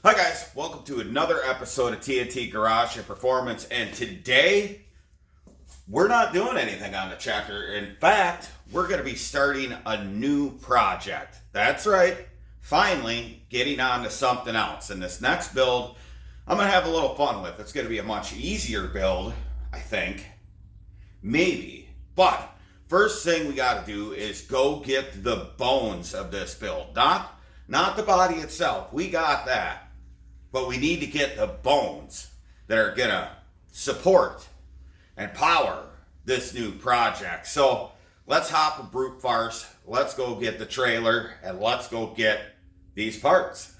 Hi guys, welcome to another episode of T.N.T Garage and Performance, and today we're not doing anything on the checker. In fact, we're going to be starting a new project. That's right, finally getting on to something else. And this next build, I'm going to have a little fun with. It's going to be a much easier build, I think. Maybe. But first thing we got to do is go get the bones of this build. Not the body itself. We got that. But we need to get the bones that are going to support and power this new project. So let's hop a brute farce. Let's go get the trailer and let's go get these parts.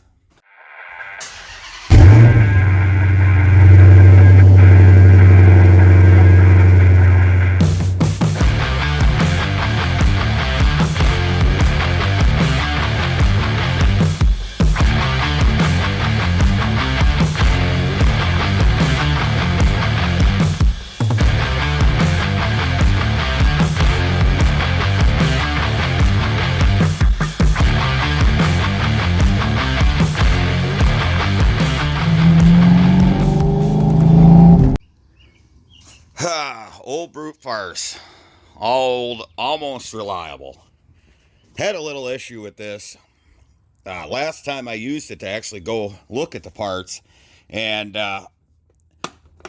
Old brute farce. Old, almost reliable. Had a little issue with this. Last time I used it to actually go look at the parts, and I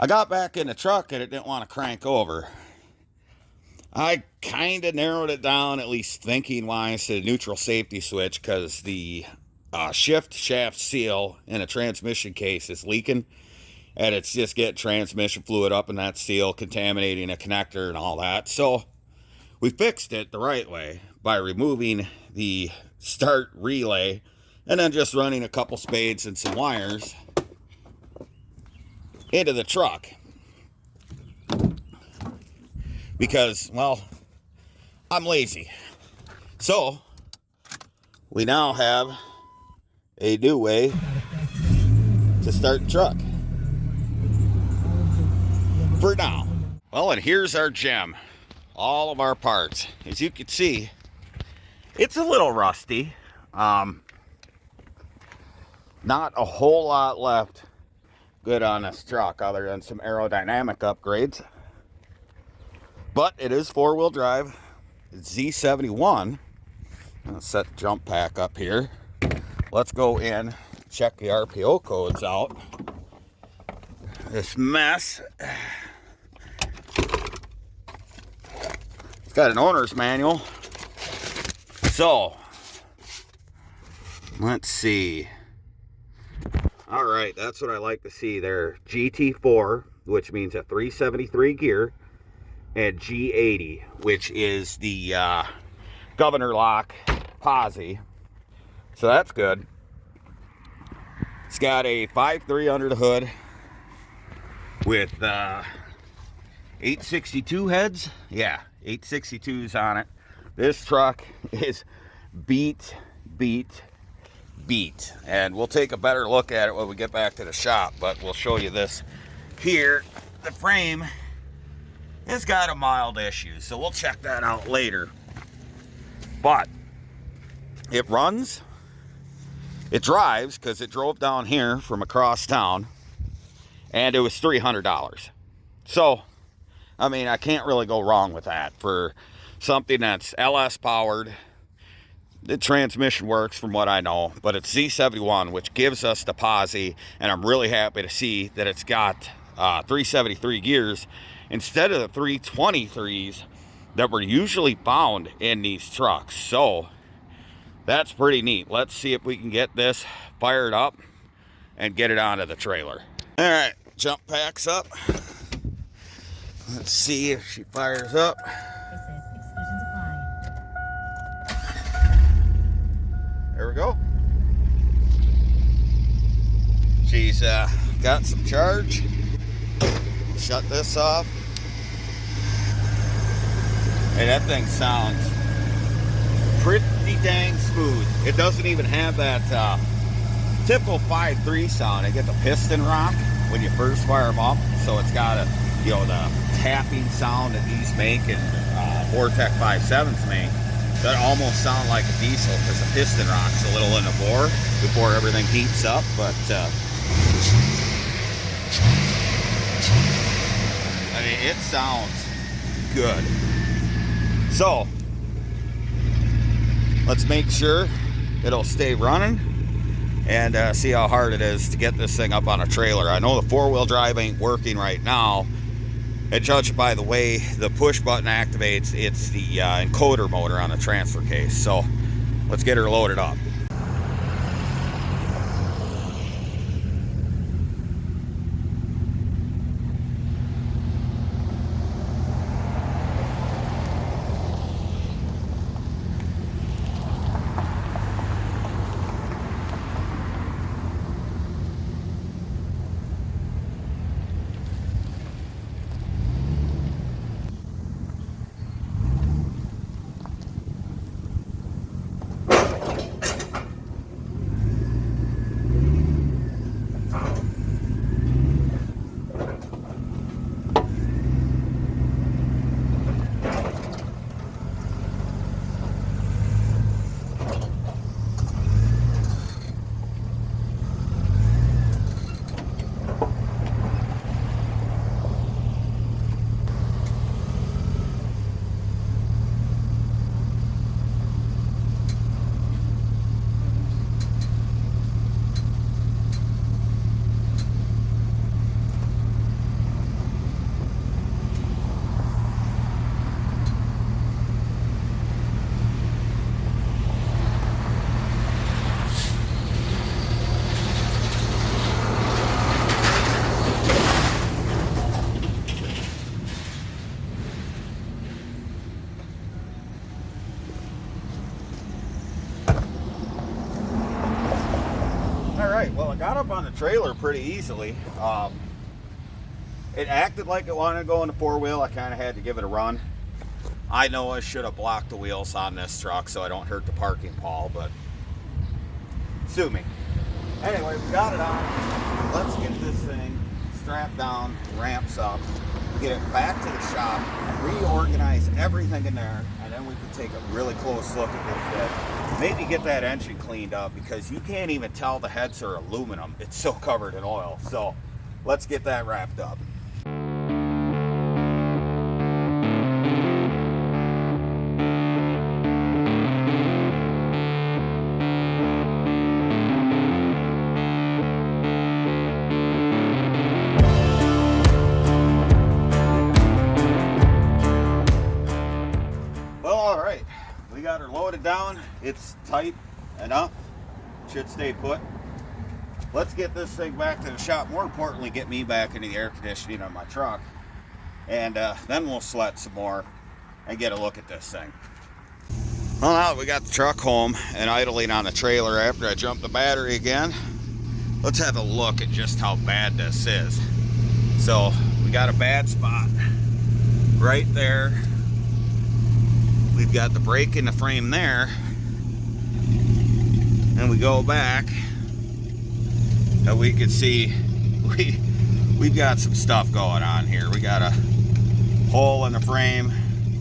got back in the truck and it didn't want to crank over. I kind of narrowed it down, at least thinking wise, to the neutral safety switch, because the shift shaft seal in a transmission case is leaking. And it's just getting transmission fluid up in that seal, contaminating a connector and all that. So we fixed it the right way by removing the start relay and then just running a couple spades and some wires into the truck. Because, well, I'm lazy. So we now have a new way to start the truck. For now. Well, and here's our gem. All of our parts. As you can see, it's a little rusty. Not a whole lot left good on this truck other than some aerodynamic upgrades. But it is four-wheel drive. It's Z71. I'll set the jump pack up here. Let's go in, check the RPO codes out. This mess. It's got an owner's manual. So, let's see. All right, that's what I like to see there. GT4, which means a 373 gear, and G80, which is the governor lock posi. So that's good. It's got a 5.3 under the hood with 862 heads. Yeah, 862s on it. This truck is beat. And we'll take a better look at it when we get back to the shop, but we'll show you this here. The frame has got a mild issue, so we'll check that out later. But it runs, it drives, because it drove down here from across town, and it was $300. So I mean, I can't really go wrong with that for something that's LS powered. The transmission works from what I know, but it's Z71, which gives us the posi, and I'm really happy to see that it's got 373 gears instead of the 323s that were usually found in these trucks. So that's pretty neat. Let's see if we can get this fired up and get it onto the trailer. All right, jump packs up. Let's see if she fires up. There we go. She's got some charge. Shut this off. Hey, that thing sounds pretty dang smooth. It doesn't even have that typical 5.3 sound. I get the piston rock when you first fire them up. So it's got a, the tapping sound that these make and Vortec 5.7s make. That almost sounds like a diesel because the piston rock's a little in the bore before everything heats up, but I mean, it sounds good. So let's make sure it'll stay running and see how hard it is to get this thing up on a trailer. I know the four-wheel drive ain't working right now, and judged by the way the push button activates, it's the encoder motor on the transfer case. So let's get her loaded up. Well, I got up on the trailer pretty easily. It acted like it wanted to go in the four-wheel. I kind of had to give it a run. I know I should have blocked the wheels on this truck so I don't hurt the parking pole, but sue me. Anyway, we got it on. Let's get this thing strapped down, ramps up, get it back to the shop, reorganize everything in there, and then we can take a really close look at this bit. Maybe get that engine cleaned up because you can't even tell the heads are aluminum. It's so covered in oil. So let's get that wrapped up. Got her loaded down. It's tight enough, should stay put. Let's get this thing back to the shop. More importantly, get me back into the air conditioning on my truck, and then we'll sweat some more and get a look at this thing. Well, now that we got the truck home and idling on the trailer after I jumped the battery again, let's have a look at just how bad this is. So we got a bad spot right there. We've got the break in the frame there, and we go back and we can see we've got some stuff going on here. We got a hole in the frame,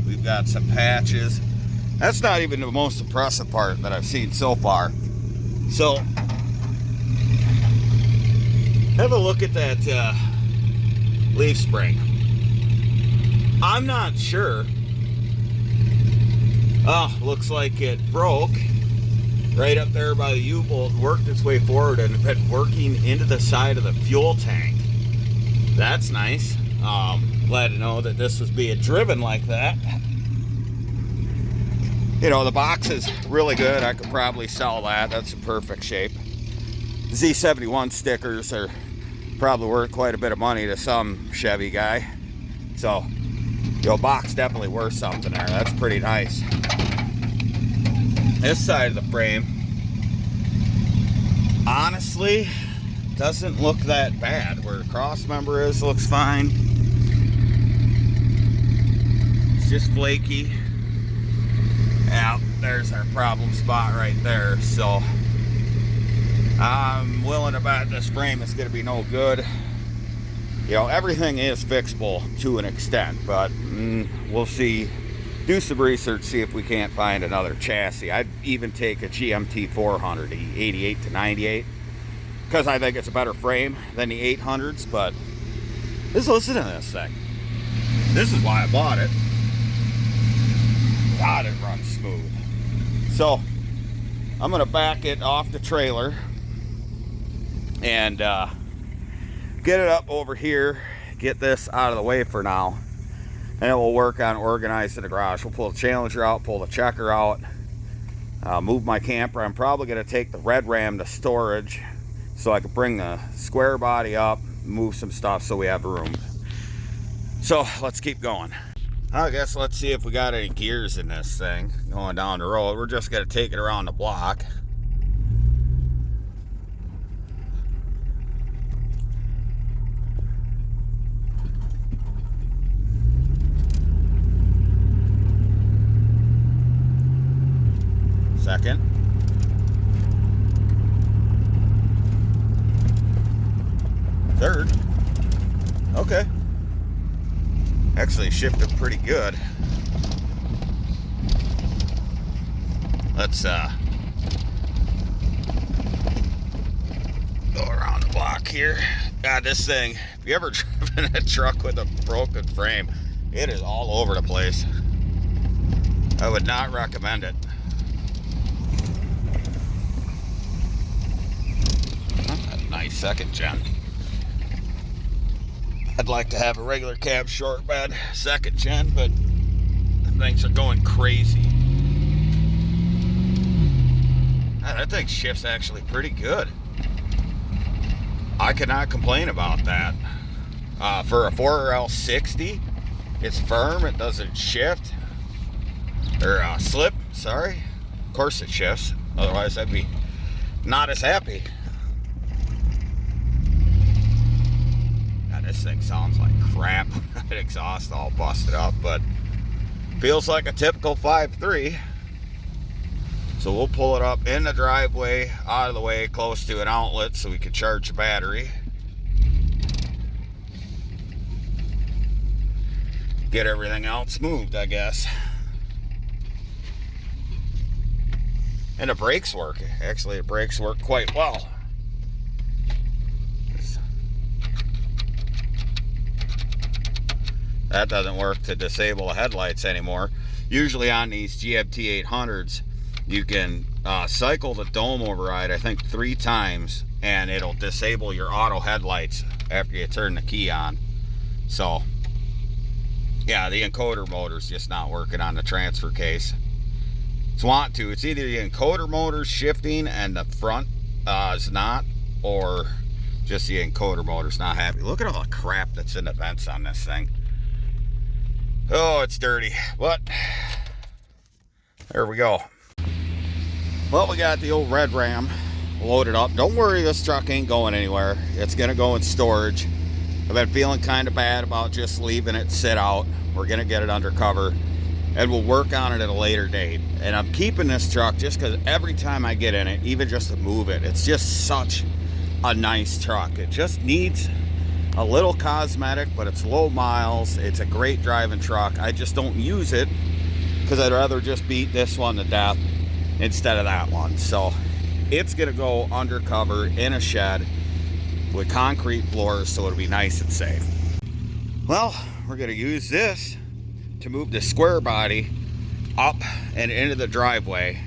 we've got some patches. That's not even the most impressive part that I've seen so far. So have a look at that leaf spring. I'm not sure. Oh, looks like it broke right up there by the U-bolt, worked its way forward and been working into the side of the fuel tank. That's nice. Glad to know that this was being driven like that. You know, the box is really good. I could probably sell that. That's in perfect shape. Z71 stickers are probably worth quite a bit of money to some Chevy guy. So, you know, box definitely worth something there. That's pretty nice. This side of the frame, honestly, doesn't look that bad. Where the cross member is, looks fine. It's just flaky. Yeah, there's our problem spot right there. So I'm willing to bet this frame is going to be no good. You know, everything is fixable to an extent, but we'll see. do some research, see if we can't find another chassis. I'd even take a GMT 400, 88 to 98, because I think it's a better frame than the 800s. But just listen to this thing. This is why I bought it. God, it runs smooth. So I'm gonna back it off the trailer and get it up over here, get this out of the way for now, and then we'll work on organizing the garage. We'll pull the Challenger out, pull the Checker out, move my camper. I'm probably gonna take the Red Ram to storage so I can bring the Squarebody up, move some stuff so we have room. So let's keep going. I guess let's see if we got any gears in this thing going down the road. We're just gonna take it around the block. Second. Third. Okay. Actually shifted pretty good. Let's go around the block here. God, this thing, if you ever driven a truck with a broken frame, it is all over the place. I would not recommend it. That's a nice second gen. I'd like to have a regular cab short bed second gen, but things are going crazy. Man, that thing shifts actually pretty good. I cannot complain about that. For a 4L60, it's firm, it doesn't shift, or slip, sorry. Of course it shifts, otherwise I'd be not as happy. This thing sounds like crap. That exhaust all busted up, but feels like a typical 5.3. So we'll pull it up in the driveway, out of the way, close to an outlet so we can charge the battery. Get everything else moved, I guess. And the brakes work. Actually, the brakes work quite well. That doesn't work to disable the headlights anymore. Usually on these GMT 800s, you can cycle the dome override, I think 3 times, and it'll disable your auto headlights after you turn the key on. So, yeah, the encoder motor's just not working on the transfer case. It's want to. It's either the encoder motor's shifting and the front is not, or just the encoder motor's not happy. Look at all the crap that's in the vents on this thing. Oh, it's dirty, but there we go. Well, we got the old Red Ram loaded up. Don't worry, this truck ain't going anywhere. It's gonna go in storage. I've been feeling kind of bad about just leaving it sit out. We're gonna get it under cover, and we'll work on it at a later date. And I'm keeping this truck just because every time I get in it, even just to move it, it's just such a nice truck. It just needs a little cosmetic, but it's low miles. It's a great driving truck. I just don't use it because I'd rather just beat this one to death instead of that one. So it's gonna go undercover in a shed with concrete floors, so it'll be nice and safe. Well, we're gonna use this to move the Squarebody up and into the driveway.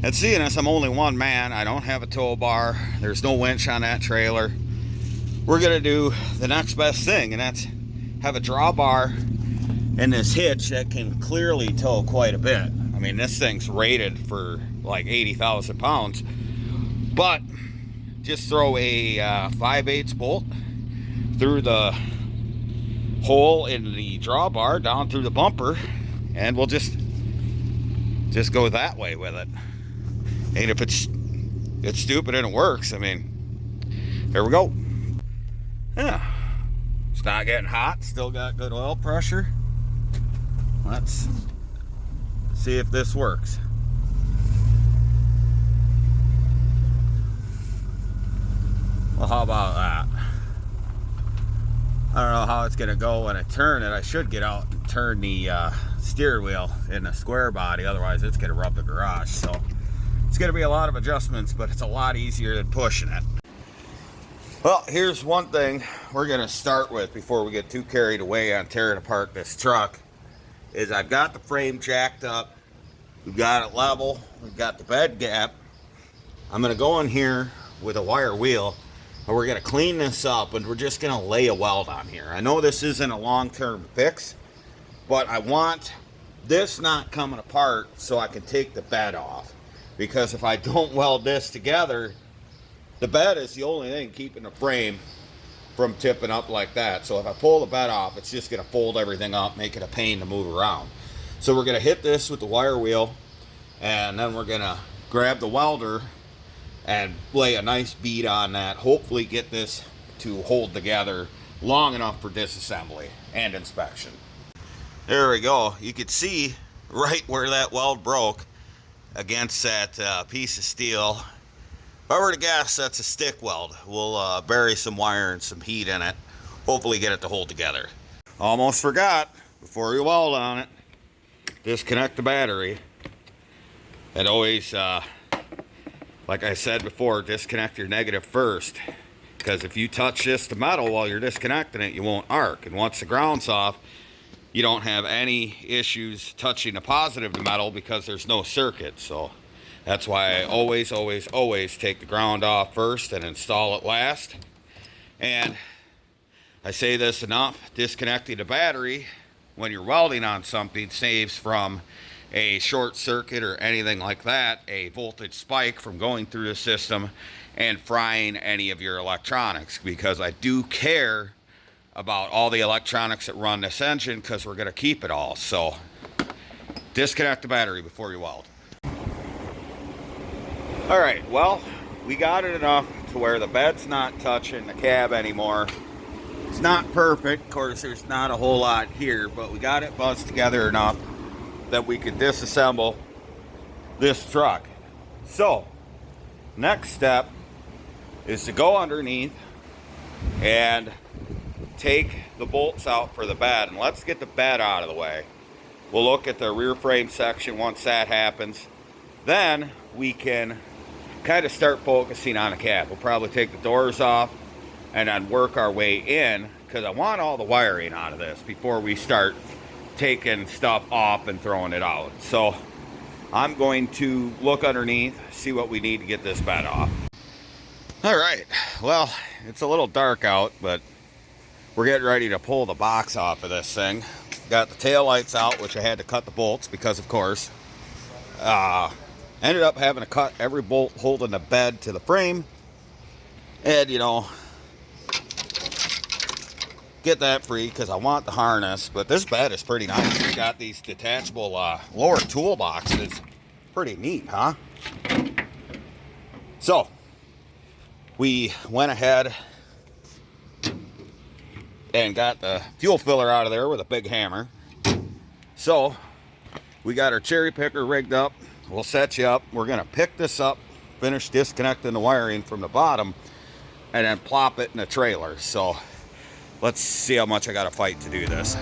And seeing as I'm only one man, I don't have a tow bar, there's no winch on that trailer, we're gonna do the next best thing, and that's have a drawbar and this hitch that can clearly tow quite a bit. I mean, this thing's rated for like 80,000 pounds, but just throw a 5/8 bolt through the hole in the drawbar down through the bumper, and we'll just go that way with it. And if it's stupid and it works, I mean, there we go. Yeah, it's not getting hot, still got good oil pressure. Let's see if this works. Well, how about that? I don't know how it's gonna go when I turn it. I should get out and turn the steering wheel in the square body, otherwise it's going to rub the garage. So it's going to be a lot of adjustments, but it's a lot easier than pushing it. Well, here's one thing we're going to start with before we get too carried away on tearing apart this truck, is I've got the frame jacked up, we've got it level, we've got the bed gap. I'm going to go in here with a wire wheel, and we're going to clean this up, and we're just going to lay a weld on here. I know this isn't a long-term fix, but I want this not coming apart so I can take the bed off. Because if I don't weld this together, the bed is the only thing keeping the frame from tipping up like that. So if I pull the bed off, it's just going to fold everything up, make it a pain to move around. So we're going to hit this with the wire wheel, and then we're going to grab the welder and lay a nice bead on that. Hopefully get this to hold together long enough for disassembly and inspection. There we go. You can see right where that weld broke against that piece of steel. If I were to guess, that's a stick weld. We'll bury some wire and some heat in it. Hopefully get it to hold together. Almost forgot, before you weld on it, disconnect the battery. And always, like I said before, disconnect your negative first. Because if you touch the metal while you're disconnecting it, you won't arc. And once the ground's off, you don't have any issues touching the positive metal because there's no circuit. So that's why I always take the ground off first and install it last. And I say this enough, disconnecting the battery when you're welding on something saves from a short circuit or anything like that, a voltage spike from going through the system and frying any of your electronics, because I do care about all the electronics that run this engine, because we're going to keep it all. So disconnect the battery before you weld. All right, well, we got it enough to where the bed's not touching the cab anymore. It's not perfect, of course there's not a whole lot here, but we got it buzzed together enough that we could disassemble this truck. So next step is to go underneath and take the bolts out for the bed, and let's get the bed out of the way. We'll look at the rear frame section once that happens. Then we can kind of start focusing on the cab. We'll probably take the doors off and then work our way in, because I want all the wiring out of this before we start taking stuff off and throwing it out. So I'm going to look underneath, see what we need to get this bed off. All right, well, it's a little dark out, but we're getting ready to pull the box off of this thing. Got the tail lights out, which I had to cut the bolts because, of course, ended up having to cut every bolt holding the bed to the frame, and you know, get that free because I want the harness. But this bed is pretty nice. It's got these detachable lower toolboxes. Pretty neat, huh? So we went ahead and got the fuel filler out of there with a big hammer. So we got our cherry picker rigged up. We'll set you up. We're gonna pick this up, finish disconnecting the wiring from the bottom, and then plop it in a trailer. So let's see how much I gotta fight to do this.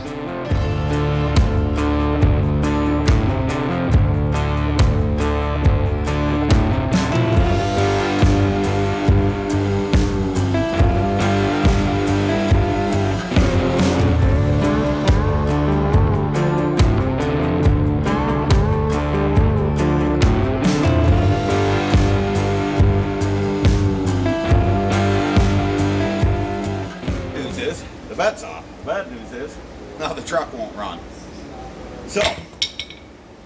The bed's off. The bad news is now the truck won't run. So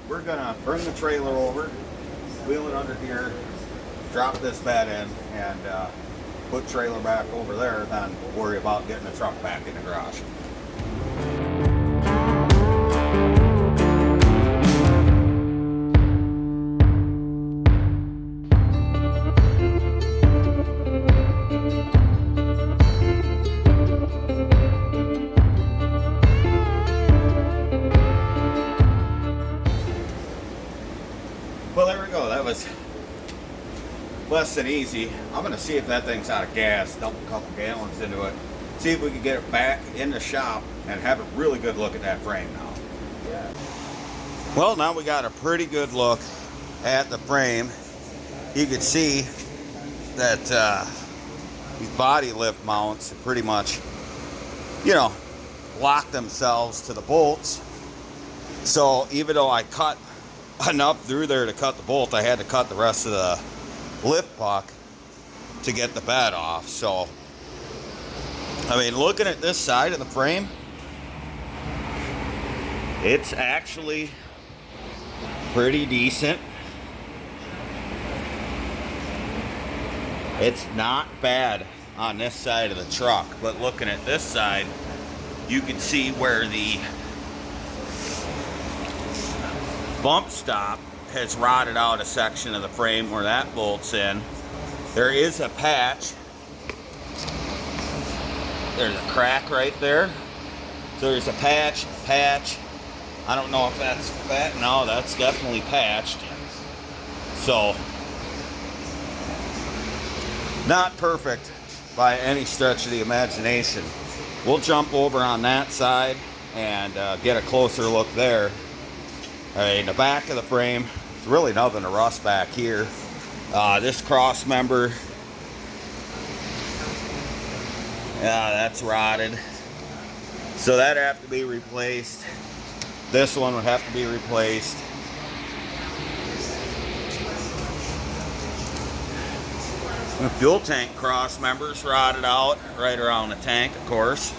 we're gonna bring the trailer over, wheel it under here, drop this bed in, and put trailer back over there, then worry about getting the truck back in the garage. Well, there we go. That was less than easy. I'm going to see if that thing's out of gas, dump a couple gallons into it, see if we can get it back in the shop and have a really good look at that frame now. Yeah. Well, now we got a pretty good look at the frame. You can see that these body lift mounts pretty much, you know, lock themselves to the bolts. So even though I cut enough through there to cut the bolt, I had to cut the rest of the lift puck to get the bed off. So, I mean, looking at this side of the frame, it's actually pretty decent. It's not bad on this side of the truck, but looking at this side, you can see where the bump stop has rotted out a section of the frame where that bolts in. There is a patch. There's a crack right there. So there's a patch. I don't know if that's fat. No, that's definitely patched. So, not perfect by any stretch of the imagination. We'll jump over on that side and get a closer look there. In the back of the frame, there's really nothing to rust back here. This cross member, yeah, that's rotted. So that'd have to be replaced. This one would have to be replaced. The fuel tank cross members rotted out right around the tank, of course.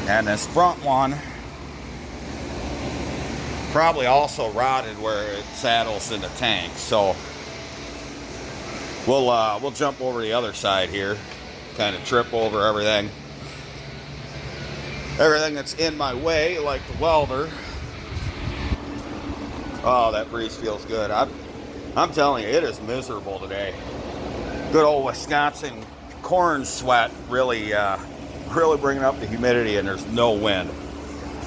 And this front one probably also rotted where it saddles in the tank. So we'll jump over the other side here, kind of trip over everything that's in my way, like the welder. Oh, that breeze feels good. I'm telling you, it is miserable today. Good old Wisconsin corn sweat really bringing up the humidity, and there's no wind.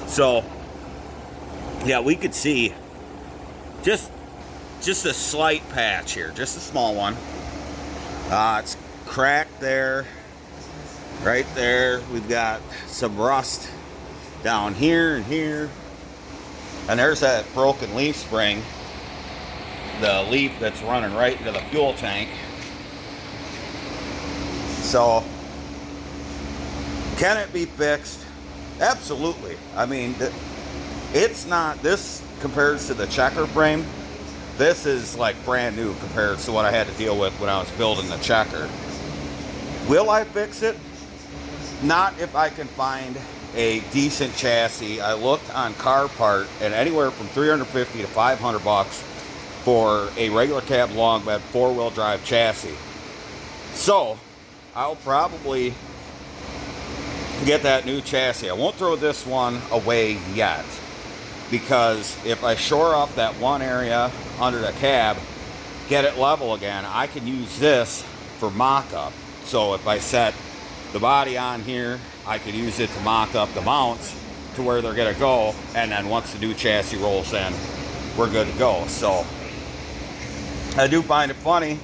So yeah, we could see just a slight patch here, just a small one. It's cracked there, right there. We've got some rust down here and here, and there's that broken leaf spring, the leaf that's running right into the fuel tank. So, can it be fixed? Absolutely. I mean, it's not, this compares to the checker frame, this is like brand new compared to what I had to deal with when I was building the checker. Will I fix it? Not if I can find a decent chassis. I looked on CarPart, and anywhere from $350 to $500 for a regular cab long bed 4-wheel drive chassis. So I'll probably get that new chassis. I won't throw this one away yet, because if I shore up that one area under the cab, get it level again, I can use this for mock-up. So if I set the body on here, I could use it to mock up the mounts to where they're gonna go, and then once the new chassis rolls in, we're good to go. So I do find it funny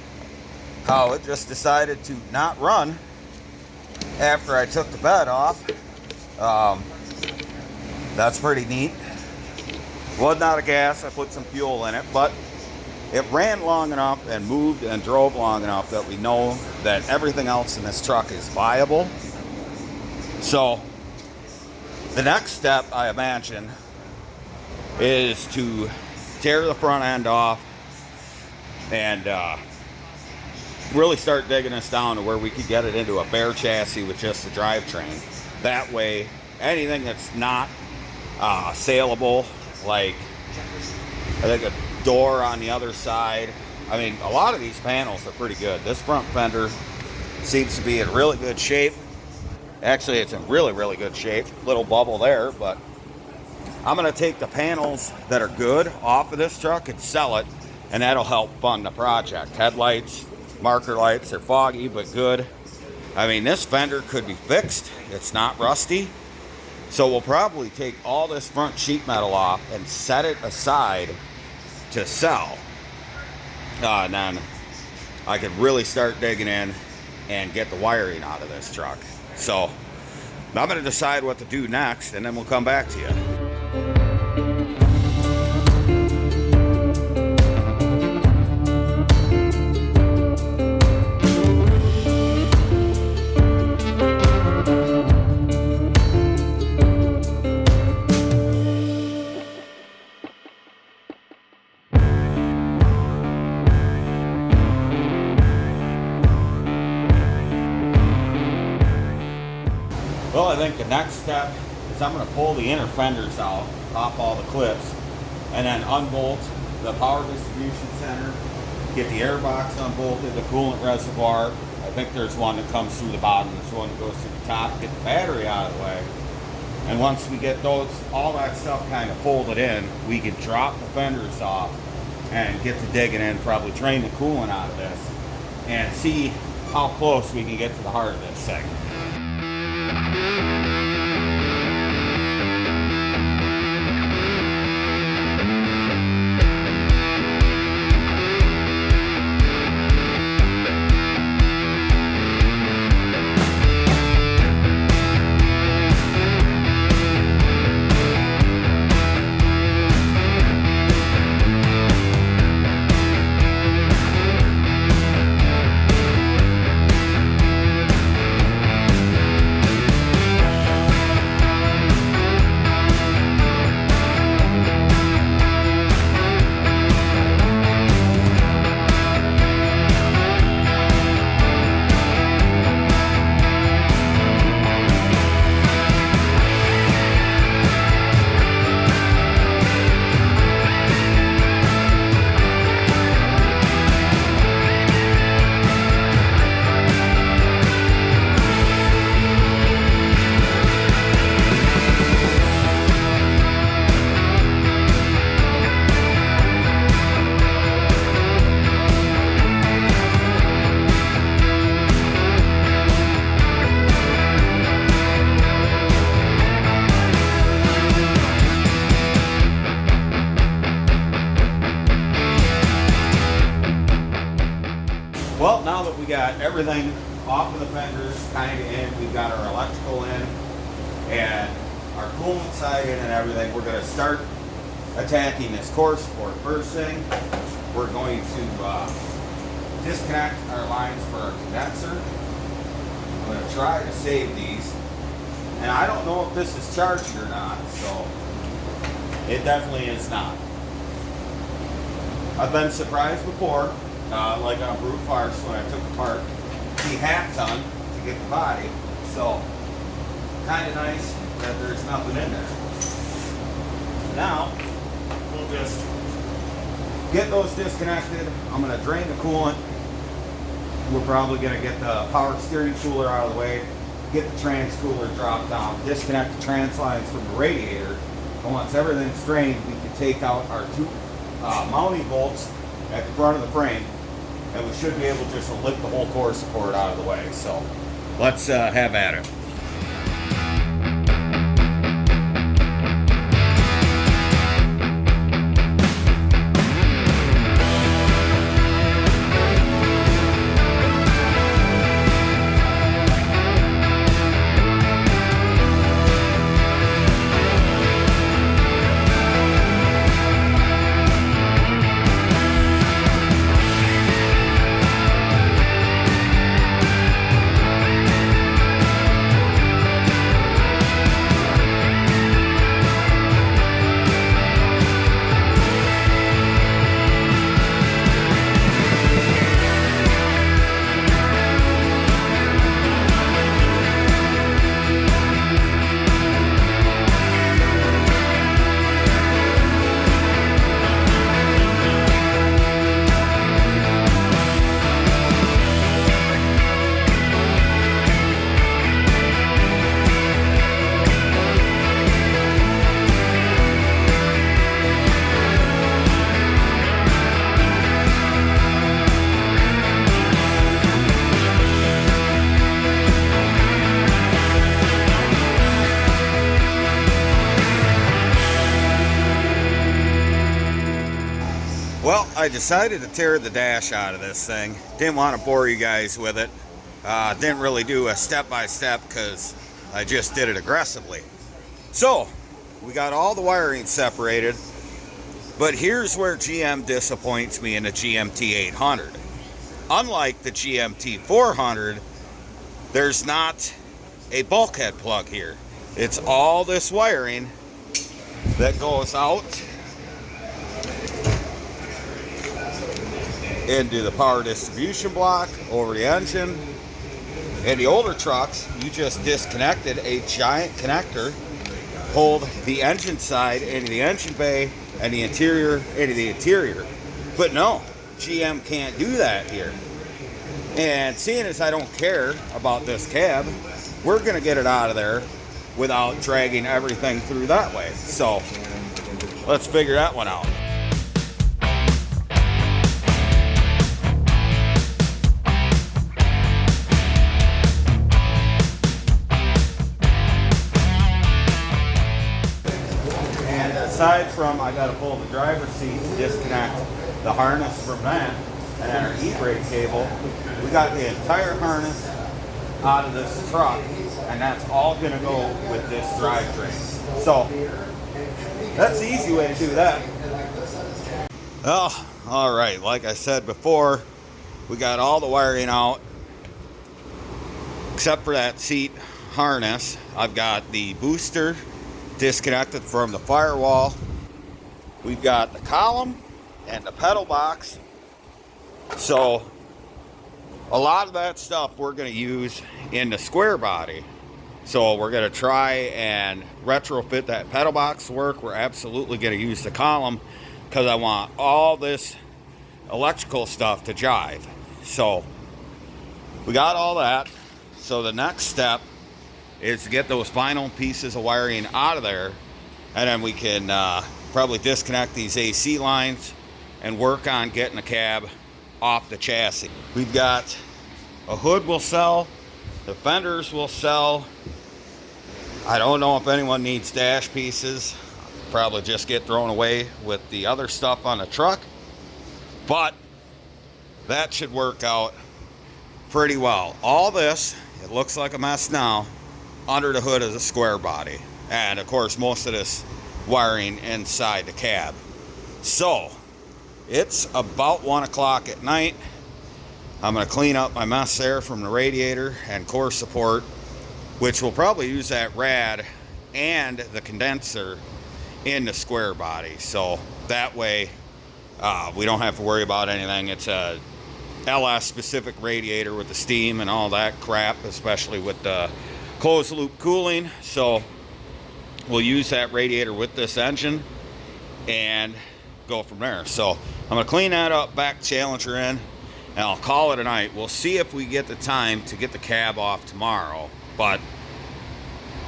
how it just decided to not run after I took the bed off. That's pretty neat. Wasn't out of gas, I put some fuel in it, but it ran long enough and moved and drove long enough that we know that everything else in this truck is viable. So the next step, I imagine, is to tear the front end off and really start digging this down to where we could get it into a bare chassis with just the drivetrain. That way, anything that's not saleable, like I think a door on the other side. I mean, a lot of these panels are pretty good. This front fender seems to be in really good shape. Actually, it's in really, really good shape. Little bubble there, but I'm gonna take the panels that are good off of this truck and sell it, and that'll help fund the project. Headlights, marker lights, they're foggy but good. I mean, this fender could be fixed. It's not rusty. So we'll probably take all this front sheet metal off and set it aside to sell. And then I could really start digging in and get the wiring out of this truck. So I'm going to decide what to do next, and then we'll come back to you. Well, I think the next step is I'm going to pull the inner fenders out, pop all the clips, and then unbolt the power distribution center, get the air box unbolted, the coolant reservoir. I think there's one that comes through the bottom, there's one that goes through the top, get the battery out of the way. And once we get all that stuff kind of folded in, we can drop the fenders off and get to digging in, probably drain the coolant out of this, and see how close we can get to the heart of this thing. Well, now that we got everything off of the fenders, kind of in, we've got our electrical in, and our coolant side in and everything, we're going to start attacking this core support. First thing, we're going to disconnect our lines for our condenser. I'm going to try to save these, and I don't know if this is charged or not, so it definitely is not. I've been surprised before. Like on a brute Farce when I took apart the half ton to get the body. So kind of nice that there's nothing in there. Now we'll just get those disconnected. I'm going to drain the coolant. We're probably going to get the power steering cooler out of the way, get the trans cooler dropped down, disconnect the trans lines from the radiator. And once everything's drained, we can take out our two mounting bolts at the front of the frame, and we should be able just to lift the whole core support out of the way. So let's have at it. Well, I decided to tear the dash out of this thing. Didn't want to bore you guys with it. Didn't really do a step-by-step because I just did it aggressively. So, we got all the wiring separated, but here's where GM disappoints me in the GMT 800. Unlike the GMT 400, there's not a bulkhead plug here. It's all this wiring that goes out into the power distribution block, over the engine, In the older trucks, you just disconnected a giant connector, pulled the engine side into the engine bay and the interior into the interior. But no, GM can't do that here. And seeing as I don't care about this cab, we're going to get it out of there without dragging everything through that way. So let's figure that one out. And aside from I got to pull the driver's seat to disconnect the harness from that and our e-brake cable, we got the entire harness out of this truck, and that's all going to go with this drivetrain. So that's the easy way to do that. Oh, all right. Like I said before, we got all the wiring out except for that seat harness. I've got the booster disconnected from the firewall. We've got the column and the pedal box. So a lot of that stuff we're going to use in the Squarebody. So we're going to try and retrofit that pedal box to work. We're absolutely going to use the column because I want all this electrical stuff to jive. So we got all that. So the next step is to get those final pieces of wiring out of there, and then we can probably disconnect these AC lines and work on getting the cab off the chassis. We've got a hood we'll sell, the fenders will sell. I don't know if anyone needs dash pieces. Probably just get thrown away with the other stuff on the truck, but that should work out pretty well. All this, it looks like a mess now. Under the hood is a Squarebody, and of course most of this wiring inside the cab. So it's about 1 o'clock at night. I'm going to clean up my mess there from the radiator and core support, which will probably use that rad and the condenser in the Squarebody. So that way we don't have to worry about anything. It's a LS specific radiator with the steam and all that crap, especially with the closed loop cooling. So we'll use that radiator with this engine and go from there. So I'm going to clean that up, back Challenger in, and I'll call it a night. We'll see if we get the time to get the cab off tomorrow, but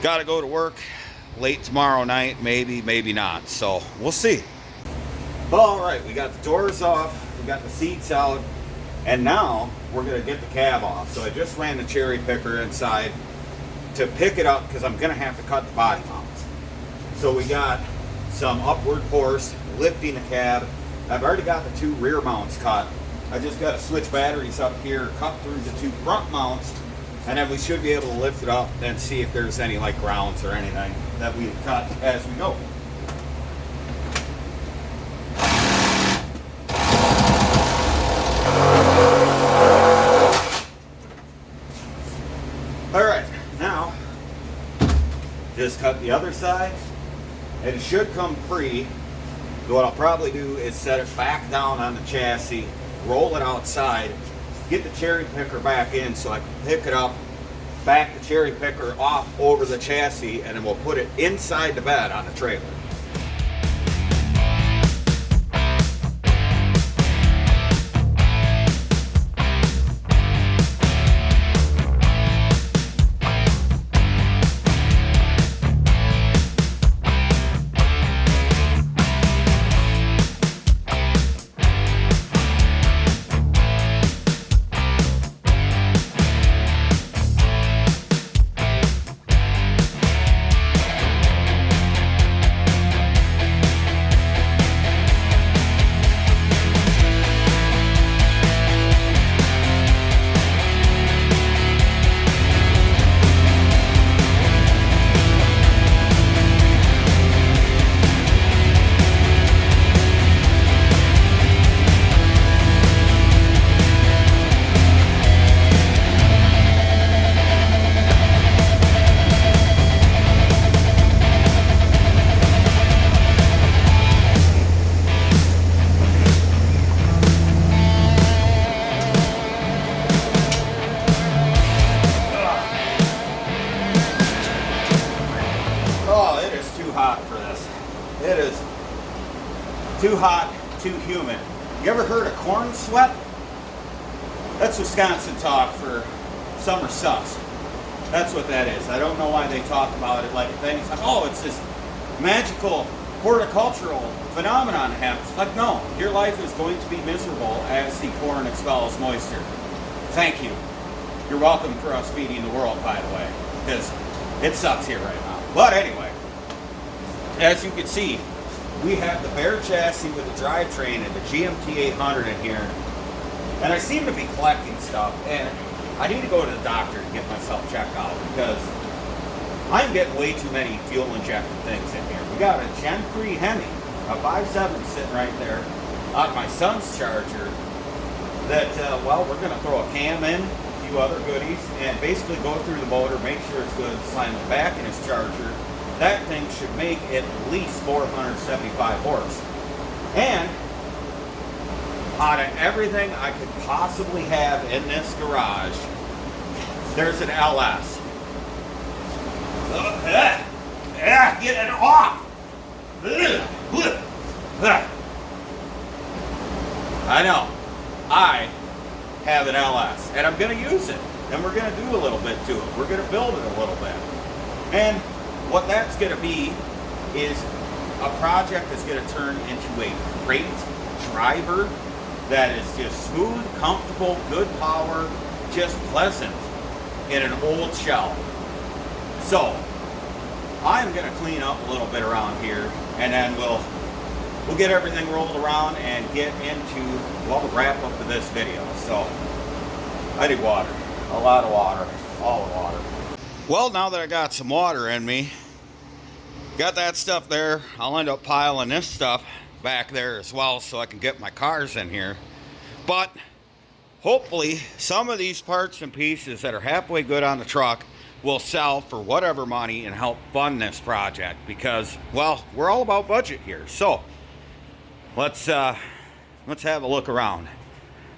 got to go to work late tomorrow night, maybe not. So we'll see. All right, we got the doors off, we got the seats out, and now we're going to get the cab off. So I just ran the cherry picker inside to pick it up because I'm going to have to cut the body mounts. So we got some upward force lifting the cab. I've already got the 2 rear mounts cut. I just got to switch batteries up here, cut through the 2 front mounts, and then we should be able to lift it up and see if there's any like grounds or anything that we cut as we go. All right, now just cut the other side, and it should come free. What I'll probably do is set it back down on the chassis, roll it outside, get the cherry picker back in so I can pick it up, back the cherry picker off over the chassis, and then we'll put it inside the bed on the trailer. Too hot, too humid. You ever heard of corn sweat? That's Wisconsin talk for summer sucks. That's what that is. I don't know why they talk about it like a thing. It's like, oh, it's this magical horticultural phenomenon that happens. Like, no, your life is going to be miserable as the corn expels moisture. Thank you. You're welcome for us feeding the world, by the way, because it sucks here right now. But anyway, as you can see, we have the bare chassis with the drivetrain and the GMT 800 in here. And I seem to be collecting stuff, and I need to go to the doctor to get myself checked out because I'm getting way too many fuel injected things in here. We got a Gen III Hemi, a 5.7 sitting right there on my son's Charger that, well, we're going to throw a cam in, a few other goodies, and basically go through the motor, make sure it's good, slam it back in his Charger. That thing should make at least 475 horse. And out of everything I could possibly have in this garage, there's an LS. Get it off! I know. I have an LS, and I'm going to use it. And we're going to do a little bit to it. We're going to build it a little bit. And what that's going to be is a project that's going to turn into a great driver that is just smooth, comfortable, good power, just pleasant in an old shell. So I'm going to clean up a little bit around here, and then we'll get everything rolled around and get into, well, the wrap up of this video. So I need water, a lot of water, all the water. Well, now that I got some water in me, got that stuff there, I'll end up piling this stuff back there as well so I can get my cars in here. But hopefully some of these parts and pieces that are halfway good on the truck will sell for whatever money and help fund this project because, well, we're all about budget here. So let's have a look around.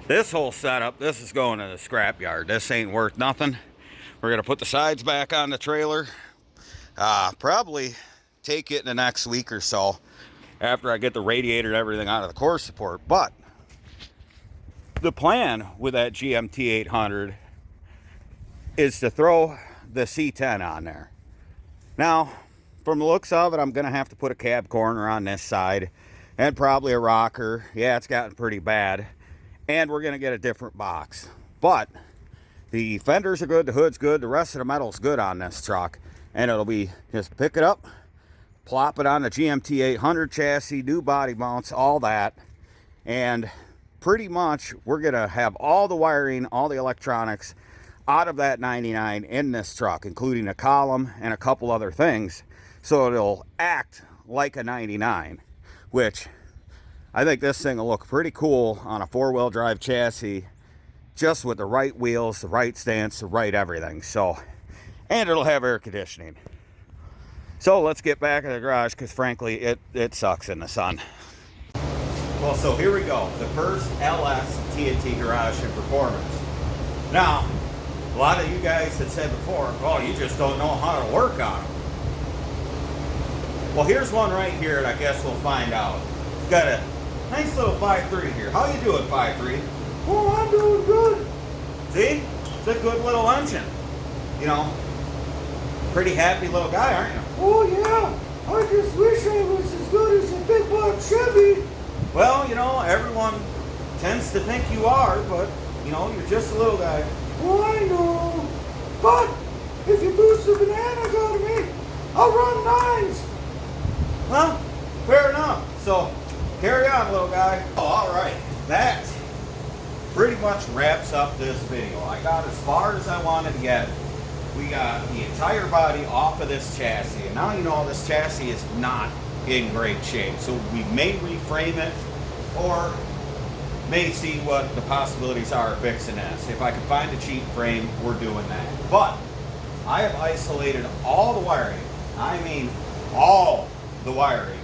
This whole setup, this is going to the scrap yard. This ain't worth nothing. We're gonna put the sides back on the trailer. Probably take it in the next week or so after I get the radiator and everything out of the core support. But the plan with that GMT 800 is to throw the C10 on there. Now, from the looks of it, I'm gonna have to put a cab corner on this side and probably a rocker. Yeah, it's gotten pretty bad. And we're gonna get a different box. But the fenders are good, the hood's good, the rest of the metal's good on this truck. And it'll be just pick it up, plop it on the GMT 800 chassis, new body mounts, all that. And pretty much we're gonna have all the wiring, all the electronics out of that 99 in this truck, including a column and a couple other things. So it'll act like a 99, which I think this thing will look pretty cool on a four-wheel drive chassis, just with the right wheels, the right stance, the right everything. So, and it'll have air conditioning. So let's get back in the garage because frankly, it sucks in the sun. Well, so here we go. The first LS T.N.T garage in performance. Now, a lot of you guys had said before, oh, you just don't know how to work on them. Well, here's one right here, and I guess we'll find out. It's got a nice little 5.3 here. How you doing, 5.3? Oh, I'm doing good. See? It's a good little engine. You know, pretty happy little guy, aren't you? Oh, yeah. I just wish I was as good as a big block Chevy. Well, you know, everyone tends to think you are, but, you know, you're just a little guy. Oh, I know. But if you boost the bananas out of me, I'll run 9s. Well, fair enough. So, carry on, little guy. Oh, all right. That pretty much wraps up this video. I got as far as I wanted to get. We got the entire body off of this chassis. And now you know this chassis is not in great shape. So we may reframe it or may see what the possibilities are of fixing this. If I can find a cheap frame, we're doing that. But I have isolated all the wiring. I mean all the wiring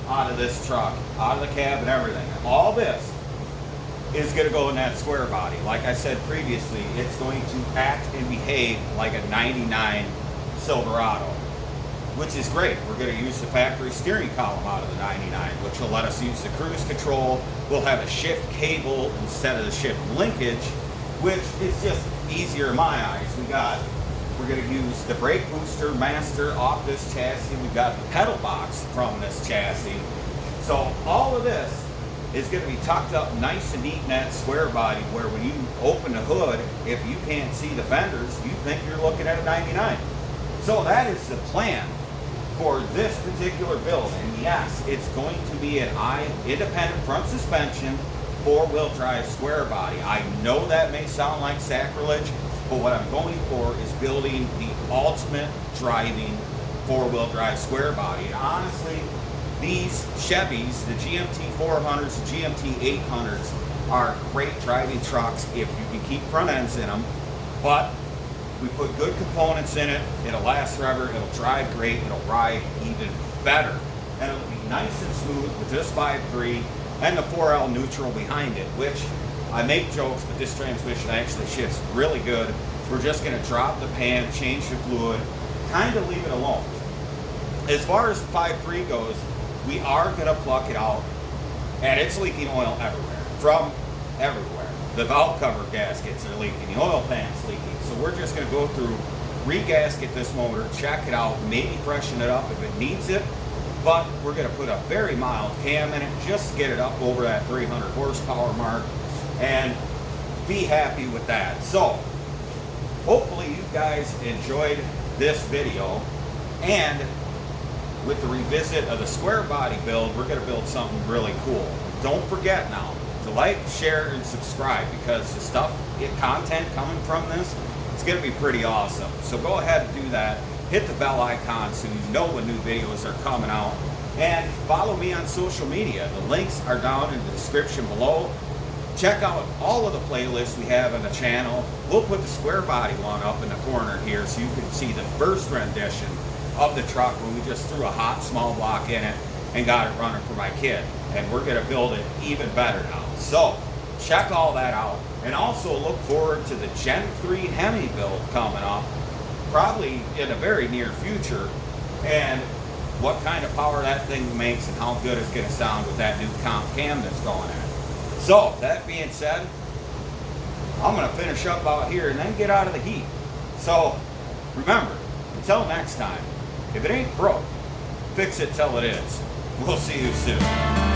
out of this truck, out of the cab and everything. All this is going to go in that square body. Like I said previously, it's going to act and behave like a 99 Silverado. which is great. We're going to use the factory steering column out of the 99, which will let us use the cruise control. We'll have a shift cable instead of the shift linkage, which is just easier in my eyes. We're going to use the brake booster master off this chassis. We've got the pedal box from this chassis. So all of this is going to be tucked up nice and neat in that square body, where when you open the hood, if you can't see the fenders, you think you're looking at a 99. So that is the plan for this particular build. And yes, it's going to be an independent front suspension, 4-wheel drive square body. I know that may sound like sacrilege, but what I'm going for is building the ultimate driving 4-wheel drive square body. And honestly, these Chevys, the GMT 400s, the GMT 800s, are great driving trucks if you can keep front ends in them. But we put good components in it, it'll last forever, it'll drive great, it'll ride even better. And it'll be nice and smooth with just 5.3 and the 4L neutral behind it, which I make jokes, but this transmission actually shifts really good. We're just gonna drop the pan, change the fluid, kind of leave it alone. As far as 5.3 goes, we are gonna pluck it out, and it's leaking oil everywhere, from everywhere. The valve cover gaskets are leaking, the oil pan's leaking. So we're just gonna go through, re-gasket this motor, check it out, maybe freshen it up if it needs it, but we're gonna put a very mild cam in it, just to get it up over that 300 horsepower mark, and be happy with that. So, hopefully you guys enjoyed this video, and with the revisit of the square body build, we're going to build something really cool. Don't forget now to like, share, and subscribe, because the content coming from this, it's going to be pretty awesome. So go ahead and do that. Hit the bell icon so you know when new videos are coming out, and follow me on social media. The links are down in the description below. Check out all of the playlists we have on the channel. We'll put the square body one up in the corner here so you can see the first rendition of the truck when we just threw a hot small block in it and got it running for my kid. And we're gonna build it even better now. So check all that out. And also look forward to the Gen III Hemi build coming up, probably in a very near future, and what kind of power that thing makes and how good it's gonna sound with that new comp cam that's going in. So that being said, I'm gonna finish up out here and then get out of the heat. So remember, until next time, if it ain't broke, fix it till it is. We'll see you soon.